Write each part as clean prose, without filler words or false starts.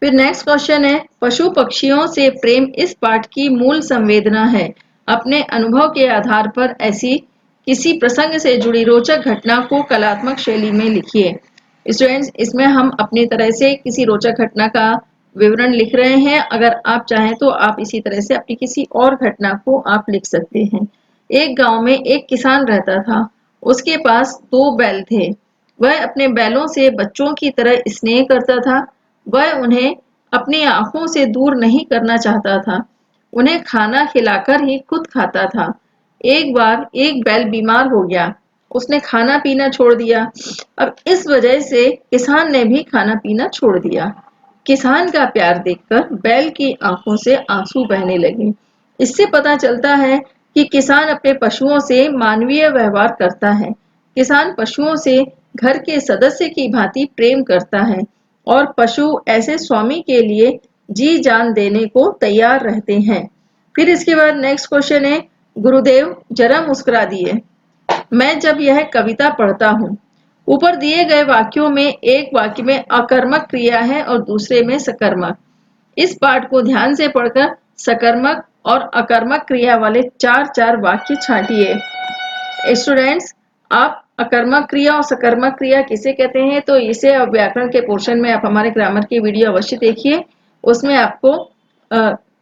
फिर next question है, पशु पक्षियों से प्रेम इस पाठ की मूल संवेदना है। अपने अनुभव के आधार पर ऐसी किसी प्रसंग से जुड़ी रोचक घटना को कलात्मक शैली में लिखिए। स्टूडेंट्स, इसमें हम अपनी तरह से किसी रोचक घटना का विवरण लिख रहे हैं। अगर आप चाहें तो आप इसी तरह से अपनी किसी और घटना को आप लिख सकते हैं। एक गांव में एक किसान रहता था। उसके पास 2 बैल थे। वह अपने बैलों से बच्चों की तरह स्नेह करता था। वह उन्हें अपनी आंखों से दूर नहीं करना चाहता था। उन्हें खाना खिलाकर ही खुद खाता था। एक बार एक बैल बीमार हो गया। उसने खाना पीना छोड़ दिया। अब इस वजह से किसान ने भी खाना पीना छोड़ दिया। किसान का प्यार देखकर बैल की आंखों से आंसू बहने लगे। इससे पता चलता है कि किसान अपने पशुओं से मानवीय व्यवहार करता है। किसान पशुओं से घर के सदस्य की भांति प्रेम करता है और पशु ऐसे स्वामी के लिए जी जान देने को तैयार रहते हैं। फिर इसके बाद नेक्स्ट क्वेश्चन है, गुरुदेव जरा मुस्कुरा दिए। मैं जब यह कविता पढ़ता हूँ, ऊपर दिए गए वाक्यों में एक वाक्य में अकर्मक क्रिया है और दूसरे में सकर्मक। इस पाठ को ध्यान से पढ़कर सकर्मक और अकर्मक क्रिया वाले 4-4 वाक्य छांटिए। स्टूडेंट्स, आप अकर्मक क्रिया और सकर्मक क्रिया किसे कहते हैं, तो इसे व्याकरण के पोर्शन में आप हमारे ग्रामर की वीडियो अवश्य देखिए। उसमें आपको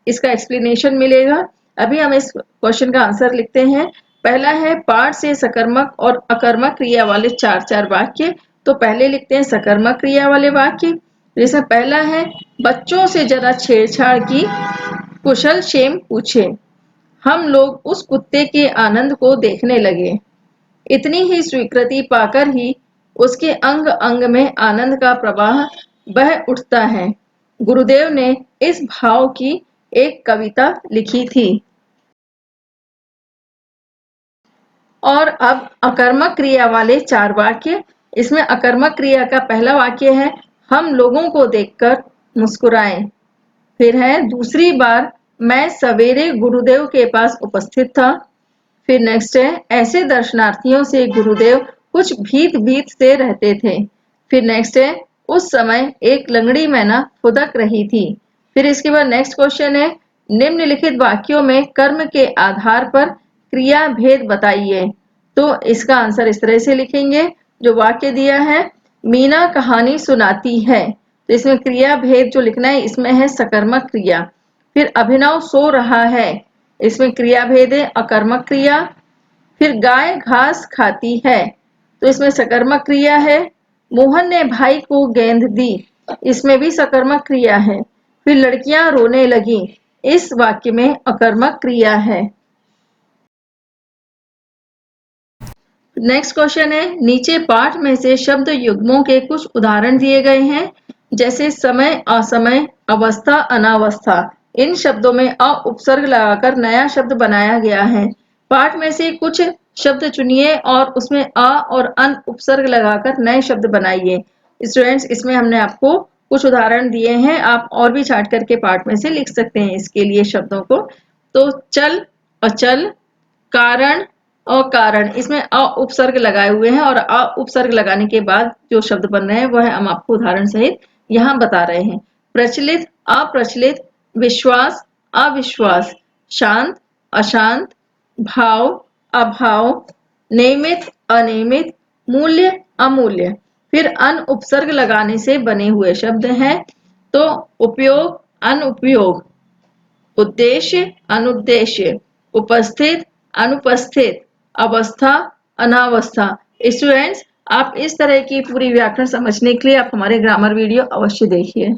इसका एक्सप्लेनेशन मिलेगा। अभी हम इस क्वेश्चन का आंसर लिखते हैं। पहला है, पाठ से सकर्मक और अकर्मक क्रिया वाले 4-4 वाक्य। तो पहले लिखते हैं सकर्मक क्रिया वाले वाक्य, जिसमें पहला है, बच्चों से जरा छेड़छाड़ की, कुशल क्षेम पूछे। हम लोग उस कुत्ते के आनंद को देखने लगे। इतनी ही स्वीकृति पाकर ही उसके अंग अंग में आनंद का प्रवाह बह उठता है। गुरुदेव ने इस भाव की एक कविता लिखी थी। और अब अकर्मक क्रिया वाले 4 वाक्य। इसमें अकर्मक क्रिया का पहला वाक्य है, हम लोगों को देखकर मुस्कुराए। फिर है, दूसरी बार मैं सवेरे गुरुदेव के पास उपस्थित था। फिर नेक्स्ट है, ऐसे दर्शनार्थियों से गुरुदेव कुछ भीत भीत से रहते थे। फिर नेक्स्ट है, उस समय एक लंगड़ी मैना फुदक रही थी। फिर इसके बाद नेक्स्ट क्वेश्चन है, निम्नलिखित वाक्यों में कर्म के आधार पर क्रिया भेद बताइए। तो इसका आंसर इस तरह से लिखेंगे, जो वाक्य दिया है, मीना कहानी सुनाती है। तो इसमें क्रिया भेद जो लिखना है, इसमें है सकर्मक क्रिया। फिर अभिनव सो रहा है, इसमें क्रिया भेद है अकर्मक क्रिया। फिर गाय घास खाती है, तो इसमें सकर्मक क्रिया है। मोहन ने भाई को गेंद दी, इसमें भी सकर्मक क्रिया है। फिर लड़कियां रोने लगी, इस वाक्य में अकर्मक क्रिया है। नेक्स्ट क्वेश्चन है, नीचे पाठ में से शब्द युग्मों के कुछ उदाहरण दिए गए हैं, जैसे समय असमय, अवस्था अनावस्था। इन शब्दों में अ उपसर्ग लगाकर नया शब्द बनाया गया है। पाठ में से कुछ शब्द चुनिए और उसमें अ और अन उपसर्ग लगाकर नए शब्द बनाइए। स्टूडेंट्स, इसमें हमने आपको कुछ उदाहरण दिए हैं, आप और भी छाट करके पाठ में से लिख सकते हैं इसके लिए शब्दों को। तो चल, अचल, कारण और कारण, इसमें अ उपसर्ग लगाए हुए हैं और अ उपसर्ग लगाने के बाद जो शब्द बन रहे हैं वह हम आपको उदाहरण सहित यहाँ बता रहे हैं। प्रचलित, अप्रचलित, विश्वास, अविश्वास, शांत, अशांत, भाव, अभाव, नियमित, अनियमित, मूल्य, अमूल्य। फिर अन उपसर्ग लगाने से बने हुए शब्द हैं, तो उपयोग, अनुपयोग, उद्देश्य, अनुद्देश्य, उपस्थित, अनुपस्थित, अवस्था, अनावस्था। स्टूडेंट्स, आप इस तरह की पूरी व्याकरण समझने के लिए आप हमारे ग्रामर वीडियो अवश्य देखिए।